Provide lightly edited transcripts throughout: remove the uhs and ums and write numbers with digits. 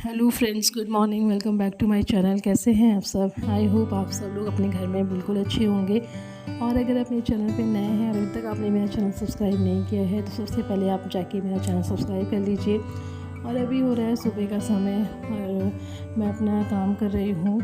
Hello friends, good morning. Welcome back to my channel. कैसे हैं आप सब? आई होप आप सब लोग अपने घर में बिल्कुल अच्छे होंगे। और अगर आप मेरे चैनल पे नए हैं और अभी तक आपने मेरा चैनल सब्सक्राइब नहीं किया है तो सबसे पहले आप जाके मेरा चैनल सब्सक्राइब कर लीजिए। और अभी हो रहा है सुबह का समय और मैं अपना काम कर रही हूँ।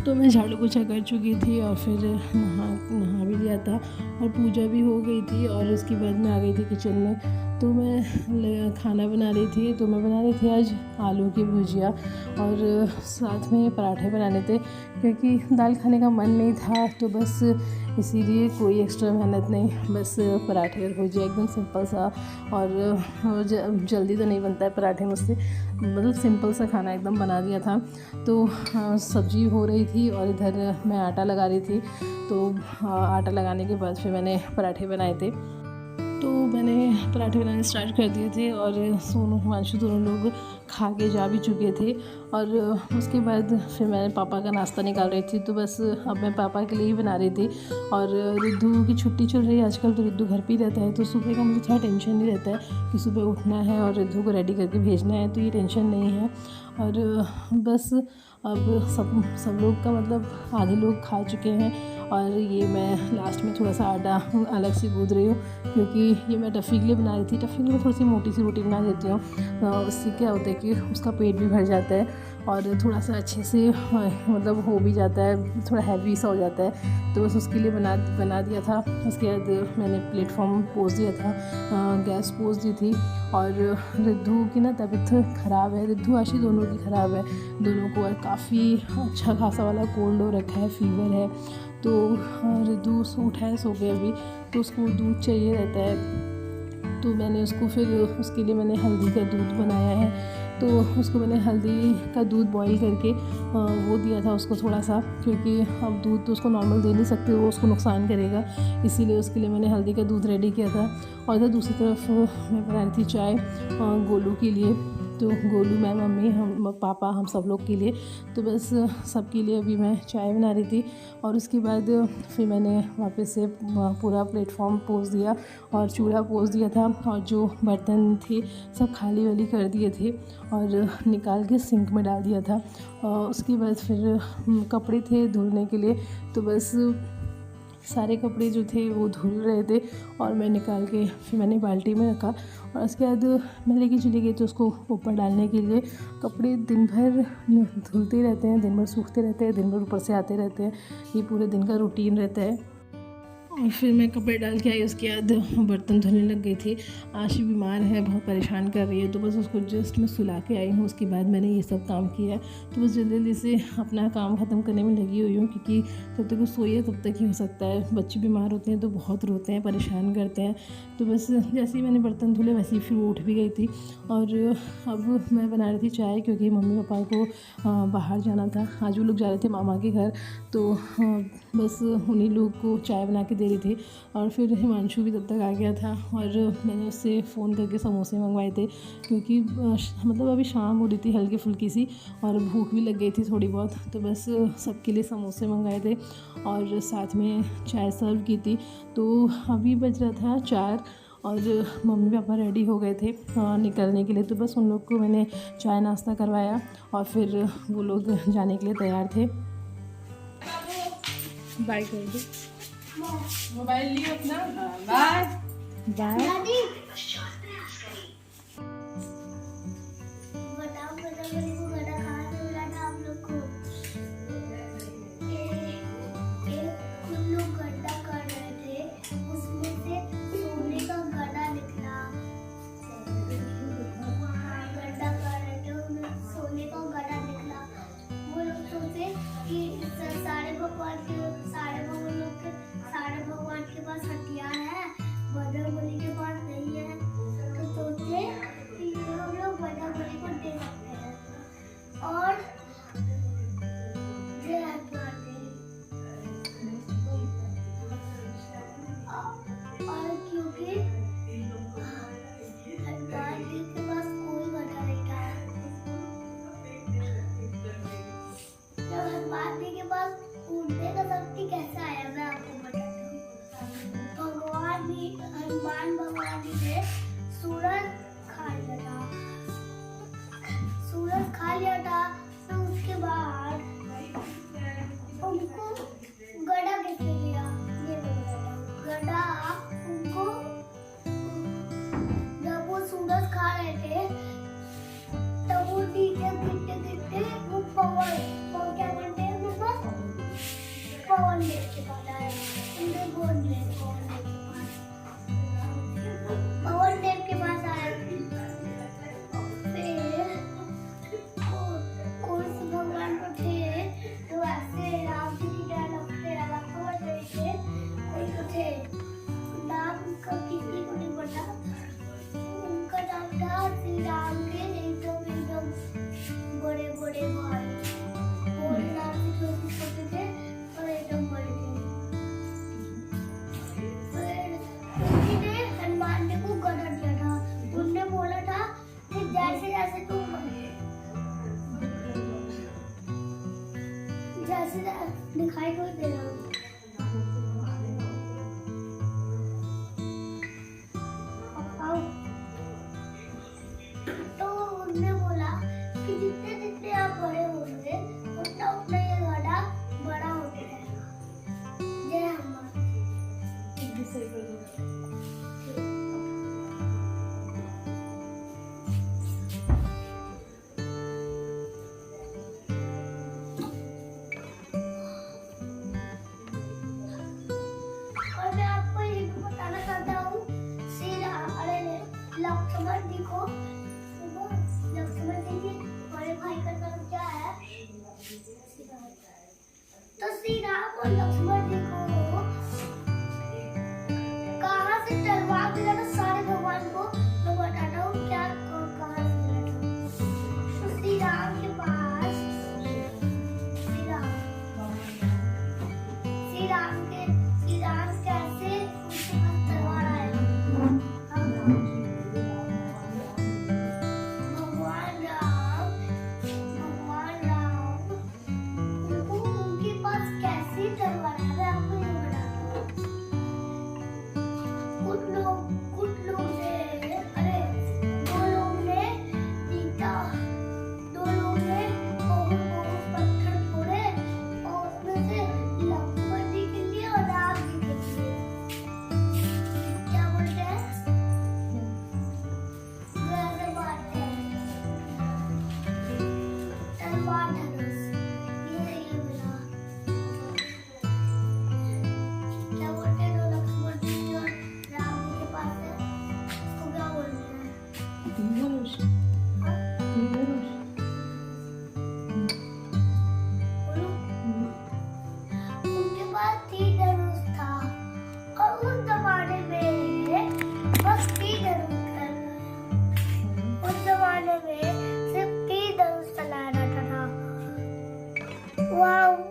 तो मैं झाड़ू पोछा कर चुकी थी और फिर नहा भी लिया था और पूजा भी हो गई थी। और उसके बाद मैं आ गई थी किचन में। तो मैं खाना बना रही थी। तो मैं बना रही थी आज आलू की भुजिया और साथ में पराठे बनाने थे क्योंकि दाल खाने का मन नहीं था। तो बस इसीलिए कोई एक्स्ट्रा मेहनत नहीं, बस पराठे और भुजिया एकदम सिंपल सा। और जल्दी तो नहीं बनता है पराठे मुझसे, मतलब सिंपल सा खाना एकदम बना दिया था। तो सब्जी हो रही थी और इधर मैं आटा लगा रही थी। तो आटा लगाने के बाद फिर मैंने पराठे बनाए थे। तो मैंने पराठे बनाने स्टार्ट कर दिए थे और सोनू हिमांशु दोनों लोग खा के जा भी चुके थे। और उसके बाद फिर मैं पापा का नाश्ता निकाल रही थी। तो बस अब मैं पापा के लिए ही बना रही थी। और रिद्धू की छुट्टी चल रही है आजकल, तो रिद्धू घर पे ही रहता है। तो सुबह का मुझे थोड़ा टेंशन नहीं रहता है कि सुबह उठना है और रिद्धू को रेडी करके भेजना है, तो ये टेंशन नहीं है। और बस अब सब लोग का मतलब आधे लोग खा चुके हैं और ये मैं लास्ट में थोड़ा सा आटा अलग से गूँथ रही हूँ क्योंकि ये मैं टफ़ी के लिए बना रही थी। टफ़ी के लिए थोड़ी सी मोटी सी रोटी बना देती हूँ। उससे क्या होता है कि उसका पेट भी भर जाता है और थोड़ा सा अच्छे से मतलब हो भी जाता है, थोड़ा हैवी सा हो जाता है। तो बस उसके लिए बना दिया था। उसके बाद मैंने प्लेटफॉर्म पोंछ दिया था, गैस पोंछ दी थी। और रिद्धू की ना तबीयत ख़राब है, रिद्धू आशी दोनों की ख़राब है। दोनों को काफ़ी अच्छा खासा वाला कोल्ड हो रखा है, फीवर है। तो रिद्धू उठा है, सो गया अभी। तो उसको दूध चाहिए रहता है। तो मैंने उसको फिर उसके लिए मैंने हल्दी का दूध बनाया है। तो उसको मैंने हल्दी का दूध बॉईल करके वो दिया था उसको थोड़ा सा, क्योंकि अब दूध तो उसको नॉर्मल दे नहीं सकते, वो उसको नुकसान करेगा। इसीलिए उसके लिए मैंने हल्दी का दूध रेडी किया था। और इधर दूसरी तरफ मैं बना रही थी चाय गोलू के लिए। तो गोलू, मैं, मम्मी, हम पापा, हम सब लोग के लिए। तो बस सबके लिए अभी मैं चाय बना रही थी। और उसके बाद फिर मैंने वापस से पूरा प्लेटफॉर्म पोंछ दिया और चूल्हा पोंछ दिया था। और जो बर्तन थे सब खाली वाली कर दिए थे और निकाल के सिंक में डाल दिया था। उसके बाद फिर कपड़े थे धुलने के लिए। तो बस सारे कपड़े जो थे वो धुल रहे थे और मैं निकाल के फिर मैंने बाल्टी में रखा। और उसके बाद मैं लेके चली गई तो उसको ऊपर डालने के लिए। कपड़े दिन भर धुलते रहते हैं, दिन भर सूखते रहते हैं, दिन भर ऊपर से आते रहते हैं। ये पूरे दिन का रूटीन रहता है। और फिर मैं कपड़े डाल के आई। उसके बाद बर्तन धोने लग गई थी। आशी बीमार है, बहुत परेशान कर रही है। तो बस उसको जस्ट मैं सुला के आई हूँ। उसके बाद मैंने ये सब काम किया है। तो बस जल्दी जल्दी से अपना काम ख़त्म करने में लगी हुई हूँ क्योंकि जब तक वो सोई है तब तक ही हो सकता है। बच्चे बीमार होते हैं तो बहुत रोते हैं, परेशान करते हैं। तो बस जैसे ही मैंने बर्तन धुले वैसे ही फिर वो उठ भी गई थी। और अब मैं बना रही थी चाय क्योंकि मम्मी पापा को बाहर जाना था। आज वो लोग जा रहे थे मामा के घर। तो बस उन्हीं लोग को चाय बना के दे रही थी। और फिर हिमांशु भी तब तक आ गया था और मैंने उससे फ़ोन करके समोसे मंगवाए थे क्योंकि मतलब अभी शाम हो रही थी हल्की फुल्की सी और भूख भी लग गई थी थोड़ी बहुत। तो बस सबके लिए समोसे मंगवाए थे और साथ में चाय सर्व की थी। तो अभी बज रहा था 4 और मम्मी पापा रेडी हो गए थे निकलने के लिए। तो बस उन लोग को मैंने चाय नाश्ता करवाया और फिर वो लोग जाने के लिए तैयार थे। बाय कर दो, मोबाइल लियो अपना। Bye bye. सारे भगवान के पास हथियार है, बजरंगबली के पास नहीं है। तो सोचे हनुमान जी ने सूरज खा लिया था। सूरज खा लिया था तो उसके बाद उनको गधा कैसे लिया? ये गधा उनको, जब वो सूरज खा रहे थे तब वो नीचे गिरते गिरते वो पवन क्या करते हैं उसको? पवन देव के पास आए। उनके गोद में पवन देव के पास आए। फिर कृष्ण भगवान को थे तो ऐसे राम जी की तरह लक्ष्मण थे, कोई तो थे, नाम उनका किसी को नहीं पता। उनका नाम था श्री राम के एकदम बड़े बड़े भाई, भोलेनाथ से छोटे थे और एकदम बड़े थे। फिर उसी ने हनुमान जी को गधा दिया था। उनने बोला था कि जैसे जैसे तुम जैसे दिखाई तो दे रहा हूँ। तो उन्होंने बोला कि जितने जितने आप बड़े होंगे उतना उतना ये गधा बड़ा होता रहेगा। जय हनुमान। और मैं आपको ये भी बताना चाहता हूँ, लक्ष्मण जी को, लक्ष्मण जी के बड़े भाई का नाम क्या है? तो श्री राम और लक्ष्मण जी को कहाँ से तलवार मिला था? सारे भगवान को मैं बताता हूँ क्या कहाँ से मिला था। तो श्री राम के पास श्री राम कैसे उनके पास तलवार आया?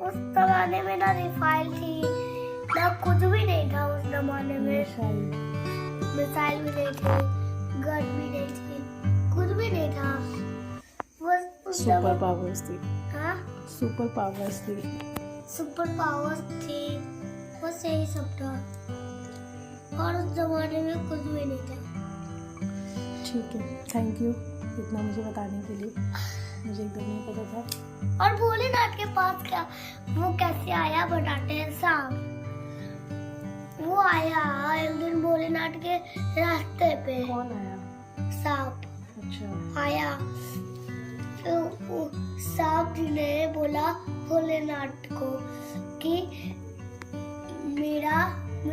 उस जमाने में ना रिफाइल थी ना कुछ भी नहीं था। उस जमाने में मिसाइल भी नहीं थी, गन भी नहीं थी, कुछ भी नहीं था। बस सुपर पावर्स थी। हाँ, सुपर पावर्स थी। सुपर पावर्स थी, बस यही सब था। और उस जमाने में कुछ भी नहीं था। ठीक है, थैंक यू इतना मुझे बताने के लिए, मुझे एकदम नहीं पता था। और भोलेनाथ के पास क्या, वो कैसे आया बताते हैं। सांप, वो आया एक दिन भोलेनाथ के रास्ते पे। कौन आया? सांप। अच्छा। आया तो सांप जी ने बोला भोलेनाथ को कि मेरा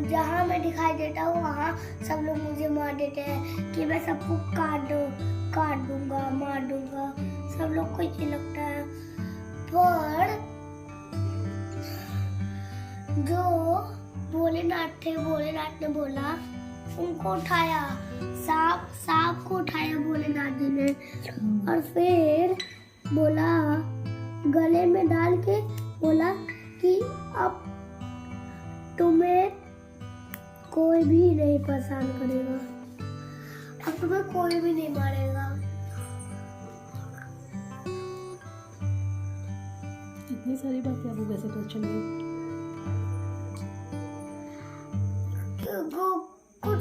जहाँ मैं दिखाई देता हूँ वहाँ सब लोग मुझे मार देते हैं, कि मैं सबको काट दूंगा, मार दूंगा, सब लोग को ये लगता है। पर जो भोलेनाथ थे, भोलेनाथ ने बोला, उनको उठाया, सांप को उठाया भोलेनाथ जी ने, और फिर बोला, गले में डाल के बोला कि अब तुम्हें कोई भी नहीं परेशान करेगा, अब तुम्हें कोई भी नहीं मारेगा। इतनी सारी बातें आपको कैसे पता चल गई? कुछ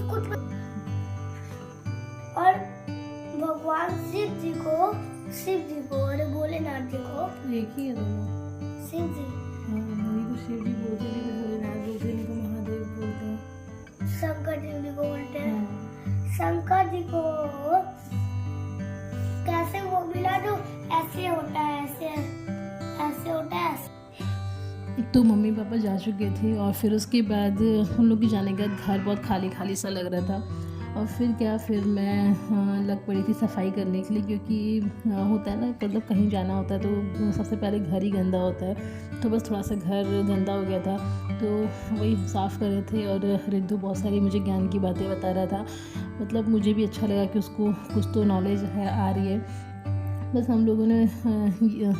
शिव जी को और भोलेनाथ जी को। एक ही है दोनों। शिव जी। हाँ वही तो शिव जी बोलते हैं, नहीं तो भोलेनाथ बोलते हैं, नहीं तो महादेव बोलते हैं। शंकर जी को बोलते हैं। हाँ। शंकर जी को कैसे वो मिला जो ऐसे होता है, ऐसे ऐसे होता है ऐसे। तो मम्मी पापा जा चुके थे और फिर उसके बाद उन लोग के जाने के बाद घर बहुत खाली खाली सा लग रहा था। और फिर मैं लग पड़ी थी सफाई करने के लिए, क्योंकि होता है ना, मतलब कहीं जाना होता है तो सबसे पहले घर ही गंदा होता है। तो बस थोड़ा सा घर गंदा हो गया था तो वही साफ़ कर रहे थे। और रिद्धू बहुत सारी मुझे ज्ञान की बातें बता रहा था। मतलब मुझे भी अच्छा लगा कि उसको कुछ तो नॉलेज है आ रही है। बस हम लोगों ने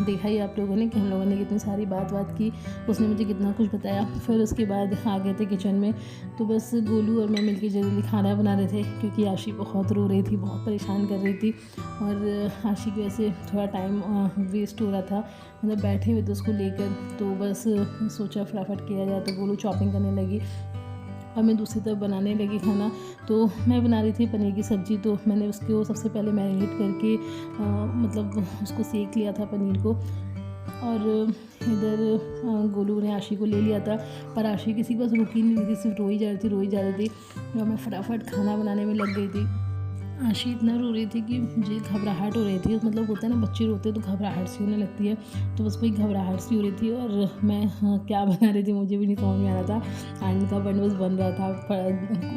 देखा ही आप लोगों ने कि हम लोगों ने कितनी सारी बात की, उसने मुझे कितना कुछ बताया। फिर उसके बाद आ गए थे किचन में। तो बस गोलू और मैं मिलके जल्दी खाना बना रहे थे, क्योंकि आशी बहुत रो रही थी, बहुत परेशान कर रही थी। और आशी की वजह से थोड़ा टाइम वेस्ट हो रहा था, मतलब बैठे हुए थे उसको लेकर। तो बस सोचा फटाफट किया जाए, तो गोलू चॉपिंग करने लगी और मैं दूसरी तरफ बनाने लगी खाना। तो मैं बना रही थी पनीर की सब्ज़ी। तो मैंने उसको सबसे पहले मैरिनेट करके मतलब उसको सेक लिया था पनीर को। और इधर गोलू ने आशी को ले लिया था, पर आशी किसी के पास रुकी नहीं रही थी, सिर्फ रोई जा रही थी। और मैं फटाफट खाना बनाने में लग गई थी। आशी इतना रो रही थी कि मुझे घबराहट हो रही थी। मतलब होता है ना, बच्चे रोते तो घबराहट सी होने लगती है, तो बस वही घबराहट सी हो रही थी। और मैं क्या बना रही थी मुझे भी नहीं समझ में आ रहा था। आंटी का बंद बस बन रहा था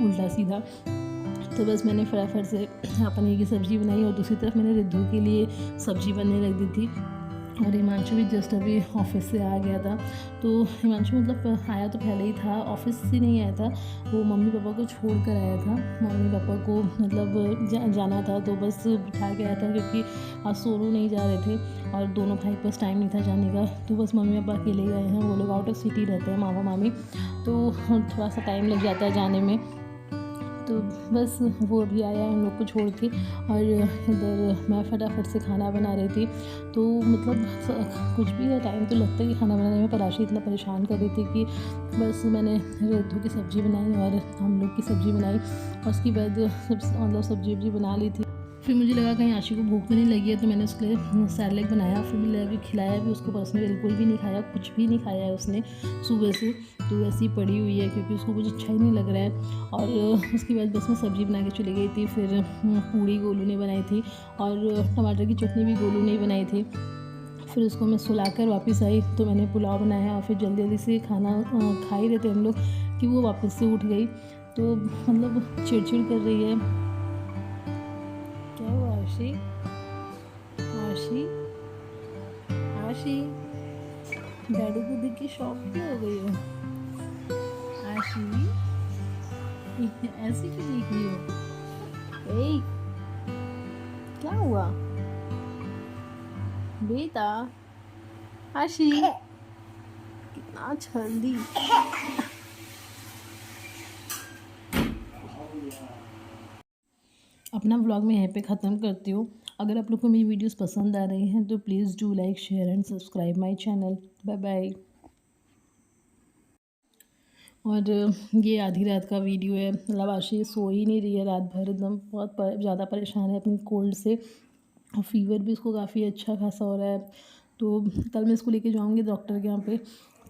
उल्टा सीधा। तो बस मैंने फटाफट से पनीर की सब्ज़ी बनाई और दूसरी तरफ मैंने रिद्धू के लिए सब्ज़ी बनने लग दी थी। और हिमांशु भी जस्ट अभी ऑफिस से आ गया था। तो हिमांशु मतलब आया तो पहले ही था, ऑफिस से नहीं आया था, वो मम्मी पापा को छोड़ कर आया था। मम्मी पापा को मतलब जाना था, तो बस बिठा के आया था, क्योंकि आज सोनू नहीं जा रहे थे और दोनों भाई पास टाइम नहीं था जाने का। तो बस मम्मी पापा अकेले गए हैं, वो लोग आउट ऑफ सिटी रहते हैं, मामा मामी, तो थोड़ा सा टाइम लग जाता है जाने में। तो बस वो अभी आया हम लोग को छोड़ के। और इधर मैं फटाफट से खाना बना रही थी। तो मतलब कुछ भी है, टाइम तो लगता है कि खाना बनाने में, पर आशी इतना परेशान कर रही थी कि बस मैंने रिद्धू की सब्ज़ी बनाई और हम लोग की सब्ज़ी बनाई। और उसके बाद मतलब सब्ज़ी बना ली थी। फिर मुझे लगा कहीं आशी को भूख तो नहीं लगी है, तो मैंने उसके लिए सैलेड बनाया। फिर मुझे लगा कि खिलाया भी उसको, पर उसने बिल्कुल भी नहीं खाया, कुछ भी नहीं खाया है उसने सुबह से। तो वैसी पड़ी हुई है, क्योंकि उसको कुछ अच्छा ही नहीं लग रहा है। और उसके बाद बस मैं सब्ज़ी बना के चली गई थी। फिर पूड़ी गोलू ने बनाई थी और टमाटर की चटनी भी गोलू ने ही बनाई थी। फिर उसको मैं सुला कर वापस आई, तो मैंने पुलाव बनाया। और फिर जल्दी जल्दी से खाना खा ही रहे थे हम लोग कि वो वापस से उठ गई। तो मतलब चिड़चिड़ कर रही है। क्या हुआ आशी? आशी आशी डैडी को देख के शॉक क्यों हो गई हो? आशी ऐसे क्यों देख रही हो? ए क्या हुआ बेटा? आशी कितना जल्दी। अपना व्लॉग मैं यहीं पे ख़त्म करती हूँ। अगर आप लोग को मेरी वीडियोस पसंद आ रही हैं तो please do like, share and subscribe my channel. Bye bye. और ये आधी रात का वीडियो है। मतलब आशी सो ही नहीं रही है रात भर, एकदम बहुत ज़्यादा परेशान है अपनी कोल्ड से। और फीवर भी उसको काफ़ी अच्छा खासा हो रहा है। तो कल मैं इसको लेके जाऊँगी डॉक्टर के यहाँ पे।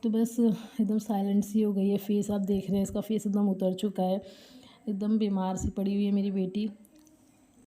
तो बस एकदम साइलेंट सी हो गई है, फेस आप देख रहे हैं, इसका फेस एकदम उतर चुका है, एकदम बीमार सी पड़ी हुई है मेरी बेटी।